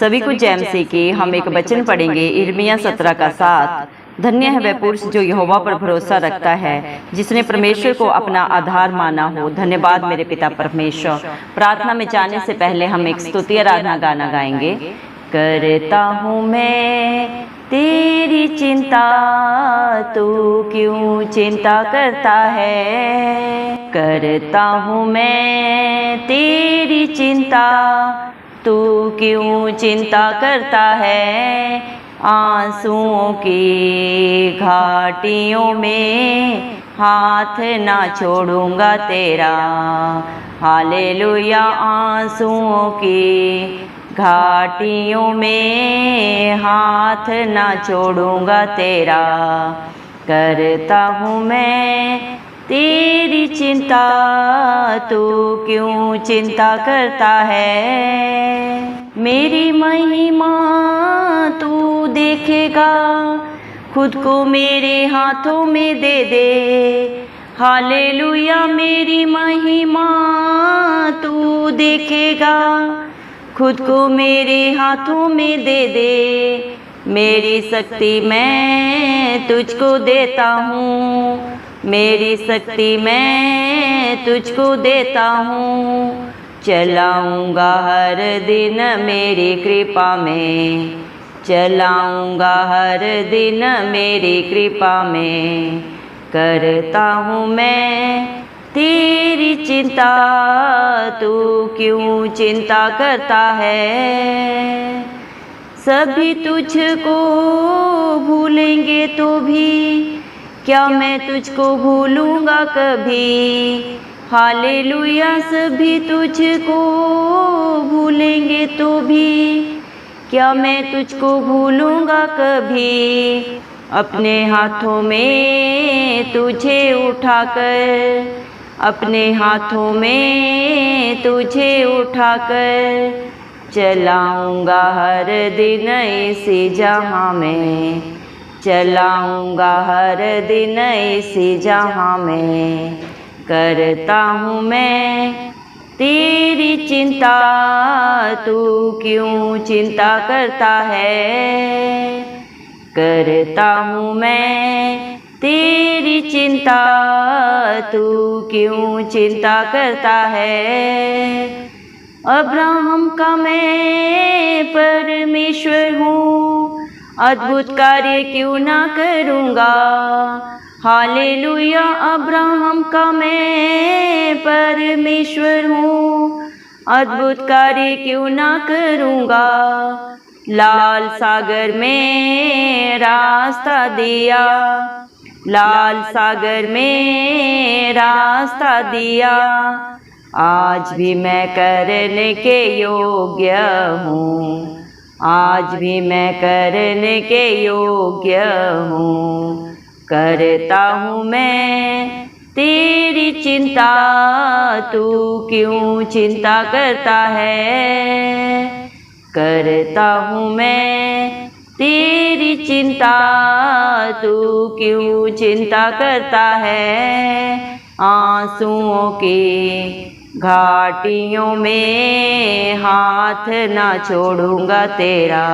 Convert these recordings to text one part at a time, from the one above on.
सभी को जय मसीह की। हम एक वचन पढ़ेंगे यिर्मयाह 17 का 7। धन्य है वह पुरुष जो यहोवा पर भरोसा रखता है, जिसने परमेश्वर को अपना आधार माना हो। धन्यवाद मेरे पिता परमेश्वर। प्रार्थना में जाने से पहले हम एक स्तुति आराधना गाना गाएंगे। करता हूँ मैं तेरी चिंता, तू क्यों चिंता करता है। करता हूँ मैं तेरी चिंता, तू क्यों चिंता करता है। आंसुओं की घाटियों में हाथ ना छोड़ूंगा तेरा। हालेलुया। आंसुओं की घाटियों में हाथ ना छोड़ूंगा तेरा। करता हूँ मैं तेरी चिंता, तू क्यों चिंता करता है। मेरी महिमा तू देखेगा, खुद को मेरे हाथों में दे दे। हालेलुया। मेरी महिमा तू देखेगा, खुद को मेरे हाथों में दे दे। मेरी शक्ति मैं तुझको देता हूँ, मेरी शक्ति मैं तुझको देता हूँ। चलाऊँगा हर दिन मेरी कृपा में, चलाऊँगा हर दिन मेरी कृपा में। करता हूँ मैं तेरी चिंता, तू क्यों चिंता करता है। सभी तुझको भूलेंगे तो भी क्या मैं तुझको भूलूंगा कभी। हालेलुया। सभी तुझको भूलेंगे तो भी क्या मैं तुझको भूलूंगा कभी। अपने हाथों में तुझे उठाकर, अपने हाथों में तुझे उठाकर चलाऊंगा हर दिन इसी जहां में, चलाऊंगा हर दिन इसी जहां में। करता हूँ मैं तेरी चिंता, तू क्यों चिंता करता है। करता हूँ मैं तेरी चिंता, तू क्यों चिंता करता है। अब्राहम का मैं परमेश्वर हूँ, अद्भुत कार्य क्यों ना करूँगा। हालेलुया। अब्राहम का मैं परमेश्वर हूँ, अद्भुत कार्य क्यों ना करूँगा। लाल सागर में रास्ता दिया, लाल सागर में रास्ता दिया। आज भी मैं करने के योग्य हूँ, आज भी मैं करने के योग्य हूँ। करता हूँ मैं तेरी चिंता, तू क्यों चिंता करता है। करता हूँ मैं तेरी चिंता, तू क्यों चिंता करता है। आंसुओं की घाटियों में हाथ ना छोड़ूंगा तेरा।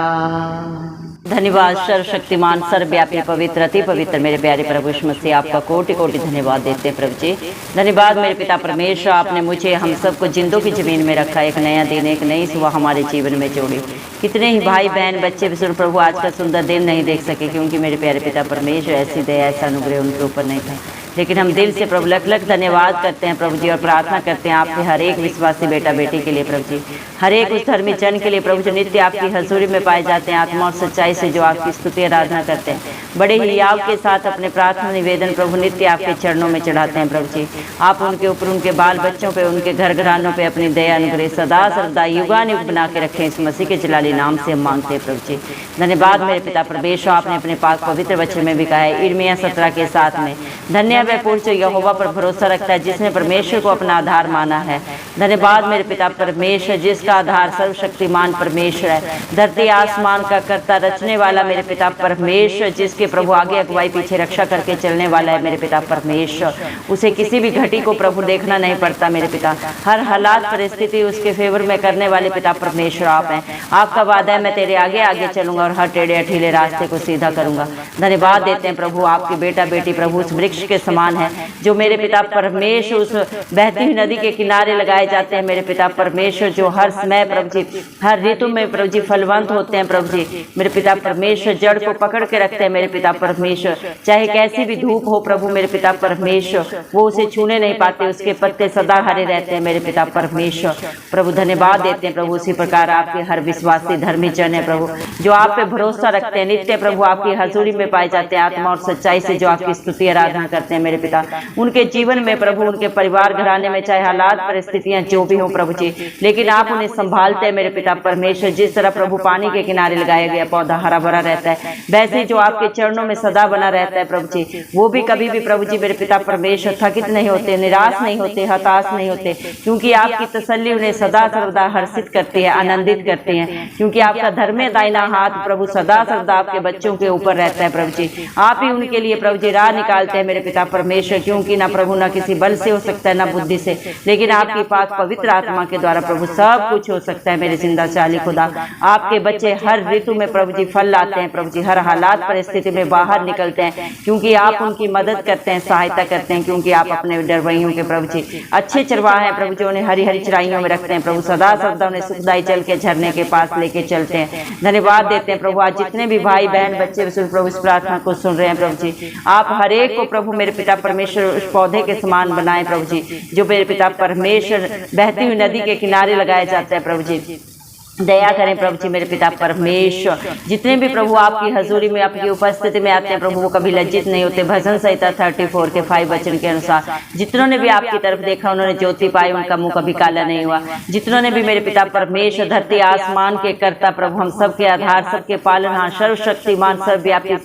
धन्यवाद सर्वशक्तिमान सर्वव्यापी पवित्र अति पवित्र मेरे प्यारे प्रभु यीशु मसीह, आपका कोटि कोटि धन्यवाद देते हैं प्रभु जी। धन्यवाद मेरे पिता परमेश्वर, आपने मुझे हम सबको जिंदों की ज़मीन में रखा, एक नया दिन एक नई सुबह हमारे जीवन में जोड़ी। कितने ही भाई बहन बच्चे विष्णु प्रभु आज का सुंदर दिन नहीं देख सके, क्योंकि मेरे प्यारे पिता परमेश्वर ऐसी दया ऐसा अनुग्रह उनके ऊपर नहीं था। लेकिन हम दिल से प्रभु लख लख धन्यवाद करते हैं प्रभु जी, और प्रार्थना करते हैं आपके हर एक विश्वासी बेटा बेटी के लिए प्रभु जी, हर एक उस धर्मी जन के लिए प्रभु जो नित्य आपकी हजूरी में पाए जाते हैं, आत्मा और सच्चाई से जो आपकी स्तुति आराधना करते हैं, बड़े ही याव के साथ अपने प्रार्थना निवेदन प्रभु नित्य आपके चरणों में चढ़ाते हैं प्रभु जी। आप उनके ऊपर, उनके बाल बच्चों पे, उनके घर घरानों पे अपनी दया अनुग्रह सदा सर्वदा युगानुग बना के रखें। इस मसीह के जलाली नाम से हम मांगते हैं प्रभु जी। धन्यवाद मेरे पिता परमेश्वर, आपने अपने पाक पवित्र वचन में भी कहा है यिर्मयाह 17 के 7 में, धन्य है वह पुरुष जो यहोवा पर भरोसा रखता है, जिसने परमेश्वर को अपना आधार माना है। धन्यवाद मेरे पिता परमेश्वर, जिसका आधार सर्वशक्तिमान परमेश्वर है, धरती आसमान का कर्ता रचने वाला मेरे पिता परमेश्वर, जिसके प्रभु आगे अगुवाई पीछे रक्षा करके चलने वाला है मेरे पिता परमेश्वर। उसे किसी भी घटी को प्रभु देखना नहीं पड़ता मेरे पिता, हर हालात परिस्थिति उसके फेवर में करने वाले पिता परमेश्वर आप हैं। आपका वादा है मैं तेरे आगे आगे चलूंगा और हर टेढ़े अठीले रास्ते को सीधा करूंगा। धन्यवाद देते हैं प्रभु, आपके बेटा बेटी प्रभु उस वृक्ष के समान है जो मेरे पिता परमेश्वर उस बहती हुई नदी के किनारे लगाए जाते हैं मेरे पिता परमेश्वर, जो हर समय प्रभु जी हर ऋतु में प्रभु जी फलवंत होते हैं प्रभु जी मेरे पिता परमेश्वर, जड़ को पकड़ के रखते हैं मेरे पिता परमेश्वर। चाहे कैसी भी धूप हो प्रभु मेरे पिता परमेश्वर, वो उसे छूने नहीं पाते, उसके पत्ते सदा हरे रहते हैं मेरे पिता परमेश्वर। प्रभु धन्यवाद देते हैं प्रभु, उसी प्रकार आपके हर विश्वासी धर्मी जन है प्रभु जो आप पे भरोसा रखते हैं, नित्य प्रभु आपकी हजूरी में पाए जाते हैं, आत्मा और सच्चाई से जो आपकी स्तुति आराधना करते हैं मेरे पिता। उनके जीवन में प्रभु, उनके परिवार घराने में चाहे हालात परिस्थितियां जो भी हो प्रभु जी, लेकिन आप उन्हें संभालते हैं मेरे पिता परमेश्वर। जिस तरह प्रभु पानी के किनारे लगाया गया पौधा हरा भरा रहता है, वैसे जो आपके चरणों में सदा बना रहता है प्रभु जी, वो भी कभी भी प्रभु जी मेरे पिता परमेश्वर थकित नहीं होते, निराश नहीं होते, हताश नहीं होते, क्योंकि आपकी तसल्ली उन्हें सदा सर्वदा हर्षित करती है, आनंदित करती है, क्योंकि आपका धर्मे दाहिना हाथ प्रभु सदा सर्वदा आपके बच्चों के ऊपर रहता है प्रभु जी। आप ही उनके लिए प्रभु जी राह निकालते हैं मेरे पिता परमेश्वर, क्योंकि ना प्रभु ना किसी बल से हो सकता है ना बुद्धि से, लेकिन आपकी पाक पवित्र आत्मा के द्वारा प्रभु सब कुछ हो सकता है मेरे जिंदा चाली खुदा। आपके बच्चे हर ऋतु में प्रभु जी फल लाते हैं प्रभु जी, हर हालात परिस्थिति में बाहर निकलते हैं, क्योंकि आप उनकी मदद करते हैं, सहायता करते हैं, क्योंकि आप अपने डरवैयों के प्रभु जी अच्छे चरवाह हैं प्रभु जी, उन्हें हरी हरी चराइयों में रखते हैं प्रभु, सदा सर्वदा उन्हें सुखदाई चल के झरने के पास लेके चलते हैं। धन्यवाद देते हैं प्रभु, आज जितने भी भाई बहन बच्चे प्रभु इस प्रार्थना को सुन रहे हैं प्रभु जी, आप हर एक को प्रभु मेरे पिता परमेश्वर उस पौधे के समान बनाए प्रभु जी, जो मेरे पिता परमेश्वर बहती हुई नदी के किनारे लगाया जाता है प्रभु जी। दया करें प्रभु जी मेरे पिता परमेश्वर, जितने भी प्रभु आपकी हजूरी में आपकी उपस्थिति में आते हैं प्रभु, वो कभी लज्जित नहीं होते। भजन संहिता 34 के 5 वचन के अनुसार जितनों ने भी आपकी तरफ देखा उन्होंने ज्योति पाई, उनका मुंह कभी काला नहीं हुआ। जितनों ने भी मेरे पिता परमेश्वर धरती आसमान के कर्ता प्रभु, हम सबके आधार, सबके पालनहार, सर्वशक्तिमान, सर्वव्यापी,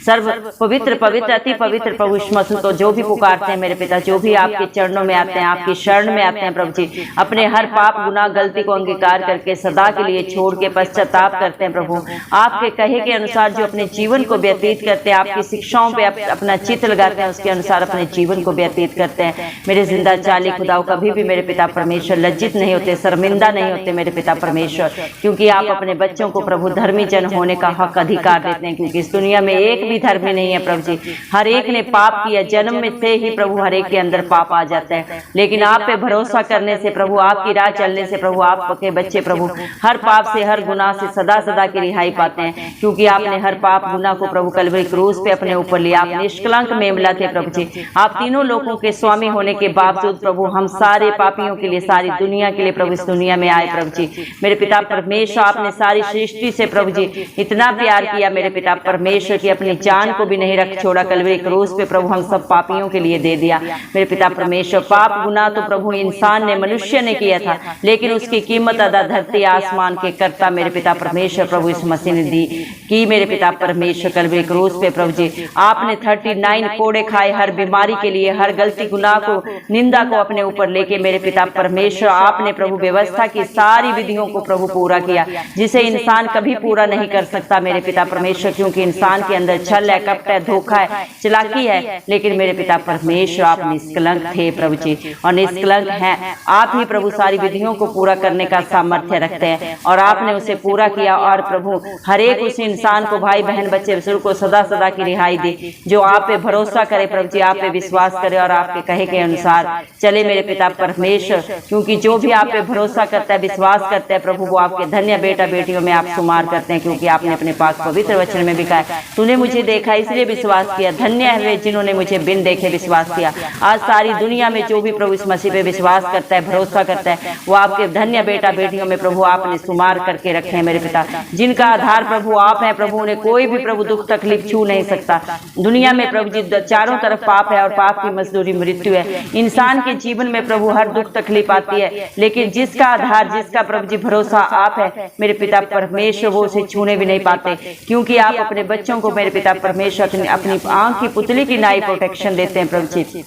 सर्व पवित्र पवित्र अति पवित्र प्रभु मसीह को जो भी पुकारते हैं मेरे पिता, जो भी आपके चरणों में आते हैं, आपकी शरण में आते हैं प्रभु जी, अपने हर पाप गुनाह गलती को अंगीकार करके सदा के लिए छोड़ के पश्चाताप करते हैं प्रभु, आपके कहे के अनुसार जो अपने जीवन को व्यतीत करते हैं, आपकी शिक्षाओं पे अपना चित्त लगाते हैं, उसके अनुसार अपने जीवन को व्यतीत करते हैं मेरे जिंदा चाली खुदाओ, कभी भी मेरे पिता परमेश्वर लज्जित नहीं होते, शर्मिंदा नहीं होते मेरे पिता परमेश्वर, क्योंकि आप अपने बच्चों को प्रभु धर्मी जन होने का हक अधिकार देते हैं, क्योंकि इस दुनिया में एक भी धर्मी नहीं है प्रभु जी, हर एक ने पाप किया, जन्म में से ही प्रभु हर एक के अंदर पाप आ जाता है, लेकिन आप पे भरोसा करने से प्रभु, आपकी राह चलने से प्रभु, आपके बच्चे प्रभु हर पाप से हर गुनाह से सदा सदा की रिहाई पाते हैं, क्योंकि आपने हर पाप गुनाह को प्रभु कलवरी क्रूस पे अपने ऊपर लिया। आप निष्कलंक मेमला थे प्रभु जी, आप तीनों लोगों के स्वामी होने के बावजूद प्रभु हम सारे पापियों के लिए, सारी दुनिया के लिए प्रभु इस दुनिया में आए प्रभु जी। मेरे पिता परमेश्वर आपने सारी सृष्टि से प्रभु जी इतना प्यार किया मेरे पिता परमेश्वर की अपनी जान को भी नहीं रख छोड़ा, कलवरी क्रूस पे प्रभु हम सब पापियों के लिए दे दिया मेरे पिता परमेश्वर। पाप गुनाह तो प्रभु इंसान ने, मनुष्य ने किया था, लेकिन उसकी कीमत अदा धरती आसमान के करता मेरे पिता परमेश्वर प्रभु इस मसीह ने दी कि मेरे पिता परमेश्वर कलवरी क्रूस पे प्रभु जी आपने 39 कोड़े खाए, हर बीमारी के लिए, हर गलती गुनाह को, निंदा को अपने ऊपर लेके मेरे पिता परमेश्वर आपने प्रभु व्यवस्था की सारी विधियों को प्रभु पूरा किया, जिसे इंसान कभी पूरा नहीं कर सकता मेरे पिता परमेश्वर, क्योंकि इंसान के अंदर छल है, कपट है, धोखा है, चालाकी है, लेकिन मेरे पिता परमेश्वर आप निष्कलंक थे प्रभु जी और निष्कलंक हैं। आप ही प्रभु सारी विधियों को पूरा करने का सामर्थ्य रखते हैं और आपने उसे पूरा किया, और प्रभु हर एक उस इंसान को, भाई बहन बच्चे बुजुर्ग को सदा सदा की रिहाई दी जो आप पे भरोसा करे प्रभु जी, आप पे विश्वास करे और आपके कहे के अनुसार चले मेरे पिता परमेश्वर, क्योंकि जो भी आप पे भरोसा करता है, विश्वास करता है प्रभु, वो आपके धन्य बेटा बेटियों में आप शुमार करते हैं, क्योंकि आपने अपने पास पवित्र वचन में भी कहा है, तूने मुझे देखा इसलिए विश्वास किया, धन्य है वे जिन्होंने मुझे बिन देखे विश्वास किया। आज सारी दुनिया में जो भी प्रभु इस मसीह पे विश्वास करता है, भरोसा करता है, वो आपके धन्य बेटा बेटियों में प्रभु आपने शुमार करके रखे हैं मेरे पिता, जिनका आधार प्रभु आप हैं प्रभु, उन्हें कोई भी प्रभु दुख तकलीफ छू नहीं सकता। दुनिया में प्रभु जी चारों तरफ पाप है और पाप की मजदूरी मृत्यु है। इंसान के जीवन में प्रभु हर दुख तकलीफ आती है, लेकिन जिसका आधार, जिसका प्रभु जी भरोसा आप है मेरे पिता परमेश्वर, वो उसे छूने भी नहीं पाते, क्योंकि आप अपने बच्चों को मेरे पिता पिता परमेश्वर अपनी आंख की पुतली की नाई प्रोटेक्शन देते हैं प्रभु जी।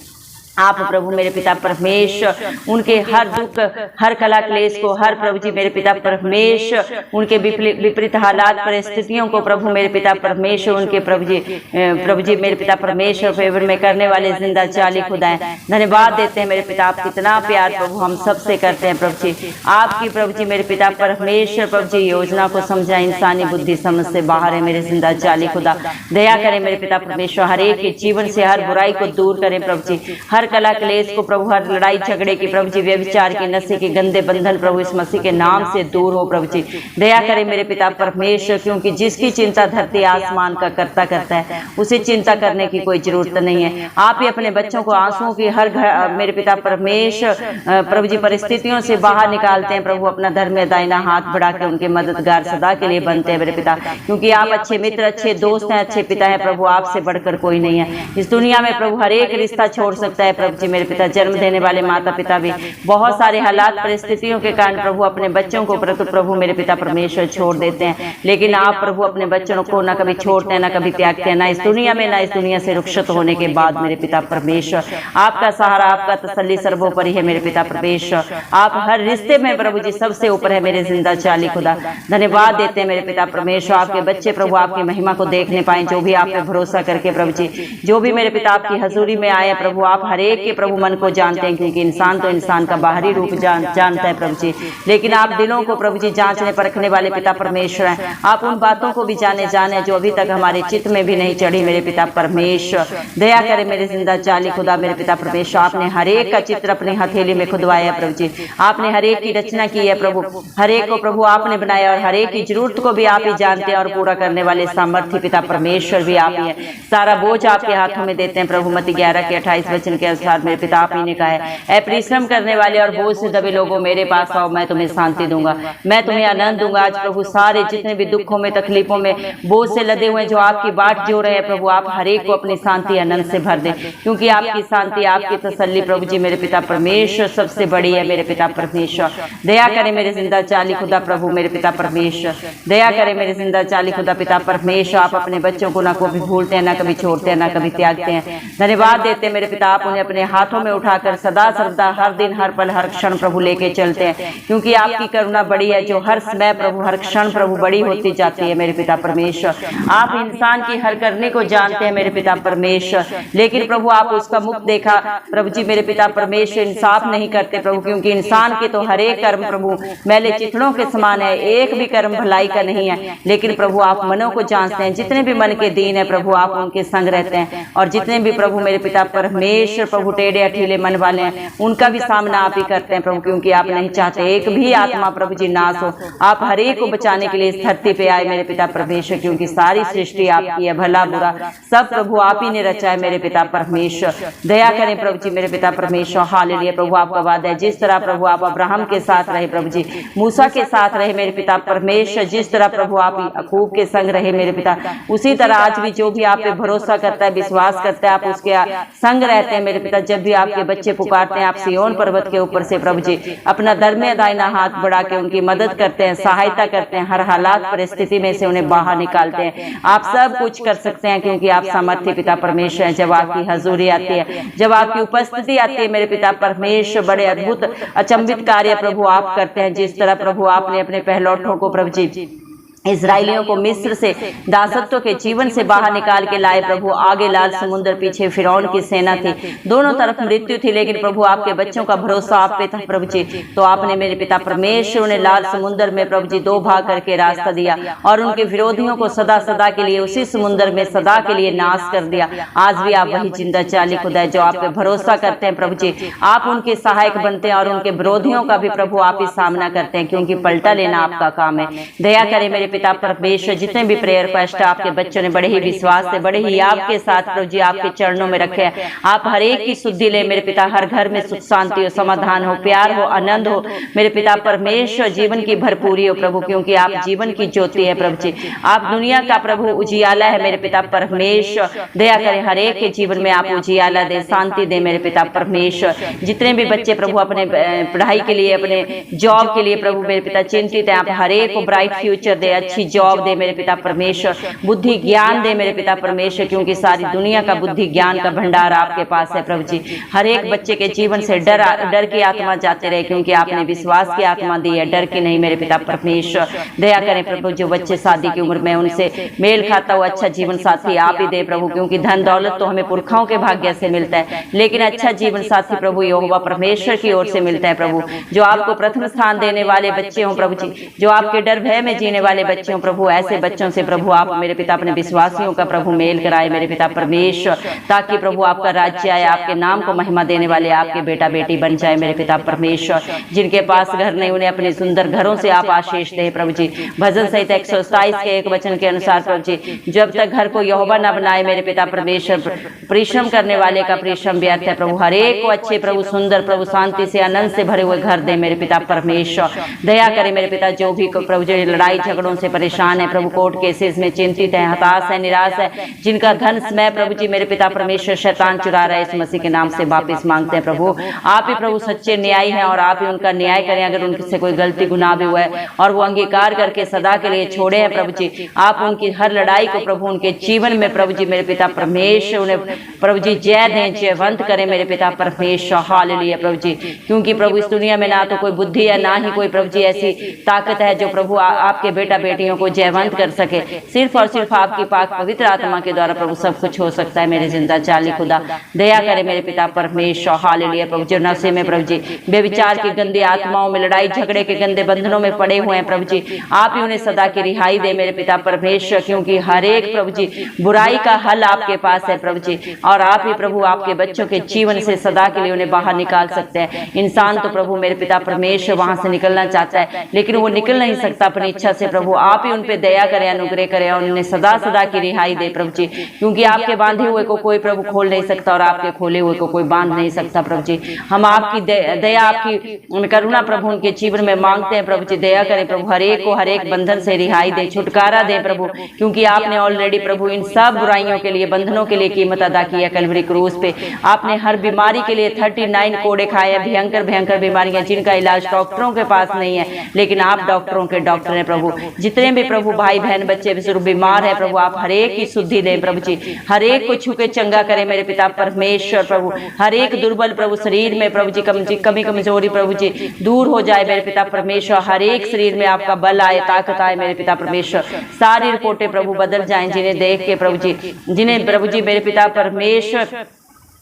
आप प्रभु मेरे पिता परमेश्वर उनके हर दुख, हर कला क्लेश को, हर प्रभु जी मेरे पिता परमेश्वर उनके विपरीत हालात परिस्थितियों को प्रभु मेरे पिता परमेश्वर उनके प्रभु जी मेरे पिता परमेश्वर फेवर में करने वाले जिंदा जाली खुदाएं धन्यवाद देते हैं मेरे पिता। आप कितना प्यार प्रभु हम सबसे करते हैं प्रभु जी। आपकी प्रभु जी मेरे पिता परमेश्वर प्रभु जी योजना को समझा इंसानी बुद्धि समझ से बाहर है मेरे जिंदा जाली खुदा। दया करें मेरे पिता परमेश्वर, हर एक के जीवन से हर बुराई को दूर करें प्रभु जी, हर कला क्लेश को प्रभु, हर लड़ाई झगड़े की प्रभु जी, व्यभिचार के नशे के गंदे बंधन प्रभु इस मसीह के नाम से दूर हो प्रभु जी। दया करें मेरे पिता परमेश्वर, क्योंकि जिसकी चिंता धरती आसमान का करता है उसे चिंता करने की कोई जरूरत नहीं है। आप ही अपने बच्चों को आंसुओं की हर मेरे पिता परमेश्वर प्रभु जी परिस्थितियों से बाहर निकालते हैं प्रभु। अपना धर्म दाहिना हाथ बढ़ा के उनके मददगार सदा के लिए बनते हैं मेरे पिता, क्योंकि आप अच्छे मित्र, अच्छे दोस्त हैं, अच्छे पिता हैं प्रभु। आपसे बढ़कर कोई नहीं है इस दुनिया में प्रभु। हर एक रिश्ता छोड़ सकता है प्रभु जी मेरे पिता। जन्म देने वाले माता पिता भी बहुत सारे हालात परिस्थितियों के कारण प्रभु अपने बच्चों को प्रभु मेरे पिता परमेश्वर छोड़ देते हैं, लेकिन आप प्रभु अपने बच्चों को न कभी छोड़ते हैं, न कभी त्यागते हैं, ना इस दुनिया में, ना इस दुनिया से रुखसत होने के बाद मेरे पिता परमेश्वर। आपका सहारा, आपका तसल्ली सर्वोपरि है मेरे पिता परमेश्वर। आप हर रिश्ते में प्रभु जी सबसे ऊपर है मेरे जिंदा चाली खुदा। धन्यवाद देते हैं मेरे पिता परमेश्वर। आपके बच्चे प्रभु आपकी महिमा को देखने पाए, जो भी आप पे भरोसा करके प्रभु जी, जो भी मेरे पिता आपकी हजूरी में आए प्रभु, आप हर एक के प्रभु मन को जानते हैं, क्योंकि इंसान तो इंसान का बाहरी रूप जानता है प्रभु जी, लेकिन आप दिलों को प्रभु जी जांचने परखने वाले पिता परमेश्वर हैं। आप उन बातों को भी जाने जो अभी तक हमारे चित्त में भी नहीं चढ़ी मेरे पिता परमेश्वर। दया करें मेरे जिंदा चाली खुदा मेरे पिता परमेश्वर। आपने हर एक का चित्र अपनी हथेली में खुदवाया है प्रभु जी। आपने हर एक की रचना की है प्रभु, हर एक को प्रभु आपने बनाया, और हर एक की जरूरत को भी आप ही जानते हैं, और पूरा करने वाले सामर्थ्य पिता परमेश्वर भी आप ही है। सारा बोझ आपके हाथों में देते हैं प्रभु। मत्ती 11 के 28 वचन के अनुसार मेरे पिता आप ही ने कहा है, परिश्रम करने वाले और बोझ से दबे लोगों मेरे पास आओ, मैं तुम्हें शांति दूंगा, मैं तुम्हें आनंद दूंगा। आज प्रभु सारे जितने भी दुखों में, तकलीफों में, बोझ से लदे हुए जो आपकी बाट जो रहे हैं प्रभु, आप हर एक को अपनी शांति आनंद से भर दे, क्योंकि आपकी शांति, आपकी तसल्ली प्रभु जी मेरे पिता परमेश्वर सबसे बड़ी है मेरे पिता परमेश्वर। दया करें मेरे जिंदा चाली खुदा प्रभु मेरे पिता परमेश्वर। दया करें मेरे जिंदा चाली खुदा पिता परमेश्वर। आप अपने बच्चों को ना कभी भूलते हैं, ना कभी छोड़ते हैं, ना कभी त्यागते हैं। धन्यवाद देते हैं मेरे पिता। आप उन्हें अपने हाथों में उठाकर सदा सर्वदा, हर दिन, हर पल, हर क्षण प्रभु लेके चलते हैं, क्योंकि आपकी करुणा बड़ी है, जो हर समय प्रभु, हर क्षण प्रभु बड़ी होती जाती है मेरे पिता परमेश्वर। आप इंसान की हर करने को जानते हैं मेरे पिता परमेश्वर, लेकिन प्रभु आप उसका मुख देखा प्रभु जी मेरे पिता परमेश्वर इंसाफ नहीं करते प्रभु, क्योंकि इंसान के तो हर एक कर्म प्रभु मैले चिथड़ों के समान है, एक भी कर्म भलाई का नहीं है, लेकिन प्रभु आप मनों को जानते हैं। जितने भी मन के दीन है प्रभु आप उनके संग रहते हैं, और जितने भी प्रभु मेरे पिता परमेश्वर प्रभु टेढ़े अठीले मन वाले हैं उनका भी सामना आप ही करते हैं प्रभु, क्योंकि आप नहीं चाहते एक भी आत्मा प्रभु जी नाश हो। आप हर एक को बचाने के लिए इस धरती पे आए मेरे पिता परमेश्वर, क्योंकि सारी सृष्टि आपकी है, भला बुरा सब प्रभु आप ही ने रचा है मेरे पिता परमेश्वर। दया करें प्रभु जी मेरे पिता परमेश्वर। हालेलुया प्रभु आपका वादा है, जिस तरह प्रभु आप अब्राहम के साथ रहे प्रभु जी, मूसा के साथ रहे मेरे पिता परमेश्वर, जिस तरह प्रभु आप याकूब के संग रहे मेरे पिता, उसी तरह आज भी जो भी आप पे भरोसा करता है, विश्वास करता है, आप उसके संग रहते हैं मेरे पिता। जब भी आपके बच्चे पुकारते हैं, आप सिय्योन पर्वत के ऊपर से प्रभु जी अपना दरमिया दाहिना हाथ बढ़ा के उनकी मदद करते हैं, सहायता करते हैं, हर हालात परिस्थिति में से उन्हें बाहर निकालते हैं। आप सब कुछ कर सकते हैं, क्योंकि आप सामर्थ्य पिता परमेश्वर हैं। जब आपकी हजूरी आती है, जब आपकी उपस्थिति आती है मेरे पिता परमेश्वर, बड़े अद्भुत अचंभित कार्य प्रभु आप करते हैं। जिस तरह प्रभु आपने अपने पहलौठों को प्रभु जी इस्राएलियों को मिस्र से दासत्व के जीवन से बाहर निकाल के लाए प्रभु। आगे लाल समुद्र, पीछे फिरौन की सेना थी, दोनों तरफ मृत्यु थी, लेकिन प्रभु आपके बच्चों का भरोसा आप पे था प्रभु जी। तो आपने मेरे पिता परमेश्वर ने लाल समुद्र में प्रभु जी 2 भाग करके रास्ता दिया, और उनके विरोधियों को सदा सदा के लिए उसी समुद्र में सदा के लिए नाश कर दिया। आज भी आप वही जिंदा चाली खुदा है, जो आप पे भरोसा करते हैं प्रभु जी, आप उनके सहायक बनते हैं, और उनके विरोधियों का भी प्रभु आप ही सामना करते हैं, क्योंकि पलटा लेना आपका काम है। दया करें मेरे पिता परमेश्वर। जितने भी प्रेयर रिक्वेस्ट आपके बच्चों ने बड़े ही विश्वास से, बड़े ही आपके साथ प्रभु जी आपके चरणों में रखे हैं, आप हर एक की शुद्धि ले मेरे पिता। हर घर में सुख शांति हो, समाधान हो, प्यार हो, आनंद हो मेरे पिता परमेश्वर। जीवन की भरपूरी हो प्रभु, क्योंकि आप जीवन की ज्योति है प्रभु जी। आप दुनिया का प्रभु उजियाला है मेरे पिता परमेश्वर। दया करें हर एक के जीवन में आप उजियाला दे, शांति दे मेरे पिता परमेश्वर। जितने भी बच्चे प्रभु अपने पढ़ाई के लिए, अपने जॉब के लिए प्रभु मेरे पिता चिंतित है, आप हर एक को ब्राइट फ्यूचर दे, अच्छी जॉब दे मेरे पिता परमेश्वर, बुद्धि ज्ञान दे मेरे पिता परमेश्वर, क्योंकि सारी दुनिया का बुद्धि ज्ञान का भंडार आपके पास है प्रभु जी। हर एक बच्चे के जीवन से डर की आत्मा जाते रहे, क्योंकि आपने विश्वास की आत्मा दी है, डर की नहीं मेरे पिता परमेश्वर। दया करें प्रभु, जो बच्चे शादी की उम्र में उनसे मेल खाता हुआ अच्छा जीवन साथी आप ही दे प्रभु, क्योंकि धन दौलत तो हमें पुरखाओं के भाग्य से मिलता है, लेकिन अच्छा जीवन साथी प्रभु यहोवा परमेश्वर की ओर से मिलता है प्रभु। जो आपको प्रथम स्थान देने वाले बच्चे हों प्रभु जी, जो आपके डर भय में जीने वाले बच्चे हों प्रभु, ऐसे बच्चों से प्रभु आप मेरे पिता अपने विश्वासियों का प्रभु मेल कराए मेरे पिता परमेश्वर, ताकि प्रभु आपका राज्य आए, आपके नाम को महिमा देने वाले आपके बेटा बेटी बन जाए मेरे पिता परमेश्वर। जिनके पास घर नहीं उन्हें अपने सुंदर घरों से आप आशीष दे प्रभु जी। भजन संहिता 127 के 1 वचन के अनुसार प्रभु जी, जब तक घर को यहोवा न बनाए मेरे पिता परमेश्वर, परिश्रम करने वाले का परिश्रम व्यर्थ है प्रभु। हर एक को अच्छे प्रभु सुंदर प्रभु शांति से आनंद से भरे हुए घर दे मेरे पिता परमेश्वर। दया करे मेरे पिता, जो भी प्रभु जो लड़ाई झगड़ों से परेशान है प्रभु, कोर्ट केसेस में चिंतित है, हताश है, निराश है, जिनका धन समय प्रभु जी मेरे पिता परमेश्वर शैतान चुरा रहा है, इस मसीह के नाम से वापस मांगते हैं प्रभु। आप ही प्रभु सच्चे न्यायी हैं और आप ही उनका न्याय करें। अगर उनसे कोई गलती गुनाह भी हुआ है और वो अंगीकार करके सदा के लिए छोड़े हैं प्रभु जी, आप उनकी हर लड़ाई को प्रभु उनके जीवन में प्रभु जी मेरे पिता परमेश्वर उन्हें प्रभु जी जय दें, जयवंत करें मेरे पिता परमेश्वर। हालेलुया प्रभु जी, क्योंकि प्रभु इस दुनिया में ना तो कोई बुद्धि है, ना ही कोई प्रभु जी ऐसी ताकत है जो प्रभु आपके बेटा बेटियों को जयवंत कर सके। सिर्फ और सिर्फ आपकी पाक पवित्र आत्मा के द्वारा प्रभु सब कुछ हो सकता है मेरे जिंदा जाली खुदा। दया करे मेरे पिता परमेश्वर। हालेलुया प्रभु, जो नशे में प्रभु जी बेविचार की गंदी आत्माओं में, लड़ाई झगड़े के गंदे बंधनों में पड़े हुए हैं प्रभु जी, आप ही उन्हें सदा की रिहाई दे मेरे पिता परमेश्वर, क्योंकि हर एक प्रभु जी बुराई का हल आपके पास है प्रभु जी, और आप ही प्रभु आपके बच्चों के जीवन से सदा के लिए उन्हें बाहर निकाल सकते हैं। इंसान तो प्रभु मेरे पिता परमेश्वर वहां से निकलना चाहता है, लेकिन वो निकल नहीं सकता अपनी इच्छा से प्रभु। आप ही उन पे दया करें, अनुग्रह करें और उन्हें सदा सदा की रिहाई दे प्रभु जी, क्योंकि आपके बांधे हुए को कोई प्रभु खोल नहीं सकता और आपके खोले हुए को कोई बांध नहीं सकता प्रभु जी। हम आपकी दया, आपकी करुणा प्रभु उनके जीवन में मांगते हैं प्रभु जी। दया करें प्रभु, हर एक को हर एक बंधन से रिहाई दे, छुटकारा दे प्रभु, क्योंकि आपने ऑलरेडी प्रभु इन सब बुराइयों के लिए, बंधनों के लिए कीमत अदा की है कलवरी क्रूस पे। आपने हर बीमारी के लिए 39 कोड़े खाए हैं, भयंकर भयंकर बीमारियां जिनका इलाज डॉक्टरों के पास नहीं है, लेकिन आप डॉक्टरों के डॉक्टर हैं प्रभु। जितने भी प्रभु भाई बहन बच्चे विश्व बीमार है प्रभु, आप हर एक की शुद्धि दें प्रभु जी, हर एक को छू के चंगा करें मेरे पिता परमेश्वर प्रभु। हर एक दुर्बल प्रभु शरीर में प्रभु जी कमी कमजोरी प्रभु जी दूर हो जाए मेरे पिता परमेश्वर। हर एक शरीर में आपका बल आए, ताकत आए मेरे पिता परमेश्वर। सारी रिपोर्टें प्रभु बदल जाएं, जिन्हें देख के प्रभु जी, जिन्हें प्रभु जी मेरे पिता परमेश्वर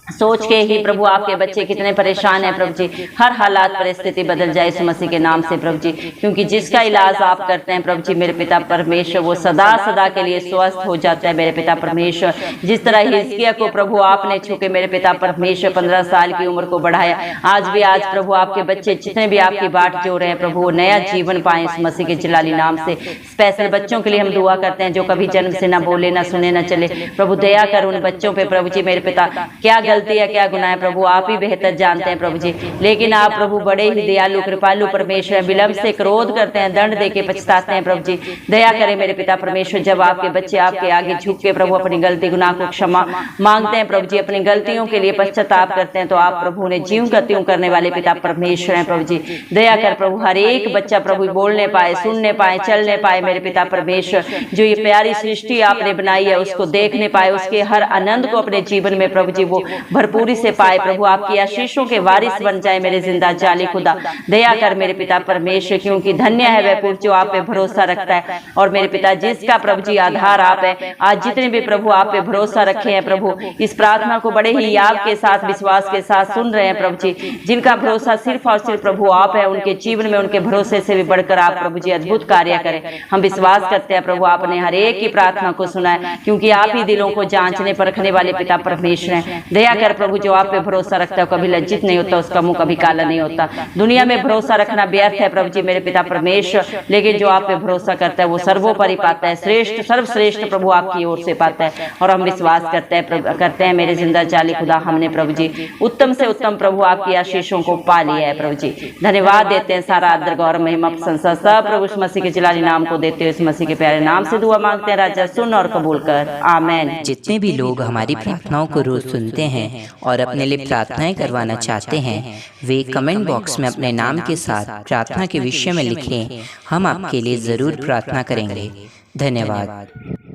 सोच के ही प्रभु आपके बच्चे कितने परेशान हैं प्रभु जी, हर हालात परिस्थिति बदल जाए इस मसीह के नाम से प्रभु जी, क्योंकि जिसका इलाज आप करते हैं प्रभु जी मेरे पिता परमेश्वर, वो सदा सदा के लिए स्वस्थ हो जाता है मेरे पिता परमेश्वर। जिस तरह हिजकिय्याह को प्रभु आपने छूके मेरे पिता परमेश्वर 15 साल की उम्र को बढ़ाया, आज भी आज प्रभु आपके बच्चे जितने भी आपकी बाट जो रहे हैं प्रभु, वो नया जीवन पाए इस मसीह के जलाली नाम से। स्पेशल बच्चों के लिए हम दुआ करते हैं जो कभी जन्म से ना बोले, ना सुने, ना चले प्रभु। दया कर उन बच्चों पे प्रभु जी मेरे पिता, क्या गलती है क्या गुनाह है प्रभु, आप ही बेहतर जानते हैं प्रभु जी, लेकिन आप प्रभु बड़े ही दयालु कृपालु परमेश्वर, विलंब से क्रोध करते हैं, दंड देके पछताते हैं प्रभु जी। दया करें मेरे पिता परमेश्वर, जब आपके बच्चे आपके आगे झुक के प्रभु अपनी गलती गुनाह को क्षमा मांगते हैं प्रभु जी, अपनी गलतियों के लिए पश्चाताप करते हैं, तो आप प्रभु उन्हें ज्यों का त्यों करने वाले पिता परमेश्वर हैं प्रभु जी। दया कर प्रभु, हर एक बच्चा प्रभु बोलने पाए, सुनने पाए, चलने पाए मेरे पिता परमेश्वर। जो ये प्यारी सृष्टि आपने बनाई है उसको देखने पाए, उसके हर आनंद को अपने जीवन में प्रभु जी वो भरपूरी से पाए प्रभु, आपकी आशीषों के वारिस बन जाए मेरे जिंदा जाली खुदा। दया कर मेरे पिता परमेश्वर, क्योंकि धन्य है वह पुरुष जो आप पे भरोसा रखता है, और मेरे पिता जिसका प्रभु जी आधार आप है। आज जितने भी प्रभु आप पे भरोसा रखे हैं प्रभु, इस प्रार्थना को बड़े ही याद के साथ, विश्वास के साथ सुन रहे हैं प्रभु जी, जिनका भरोसा सिर्फ और सिर्फ प्रभु आप है, उनके जीवन में उनके भरोसे से भी बढ़कर आप प्रभु जी अद्भुत कार्य करें। हम विश्वास करते हैं प्रभु आपने हर एक की प्रार्थना को सुना है, क्योंकि आप ही दिलों को जांचने परखने वाले पिता परमेश्वर हैं। दया कर प्रभु, जो आप पे भरोसा रखता है कभी लज्जित नहीं होता, उसका मुंह कभी काला नहीं होता। दुनिया में भरोसा रखना व्यर्थ है प्रभु जी मेरे पिता परमेश्वर, लेकिन जो आप पे भरोसा करता है वो सर्वोपरि पाता है, श्रेष्ठ सर्वश्रेष्ठ प्रभु आपकी ओर से पाता है। और हम विश्वास करते हैं मेरे जिंदा जाली खुदा, हमने प्रभु जी उत्तम से उत्तम प्रभु आपकी आशीषों को पा लिया है प्रभु जी। धन्यवाद देते हैं, सारा आदर गौरव महिमा प्रशंसा सब प्रभु इस मसीह के जलाली नाम को देते हुए इस मसीह के प्यारे नाम से दुआ मांगते हैं। राजा सुन और कबूल कर, आमेन। जितने भी लोग हमारी प्रार्थनाओं को रोज सुनते हैं हैं और अपने लिए प्रार्थनाएं करवाना चाहते हैं, वे कमेंट बॉक्स में अपने नाम के साथ प्रार्थना के विषय में लिखें। हम आपके लिए ज़रूर प्रार्थना करेंगे। धन्यवाद।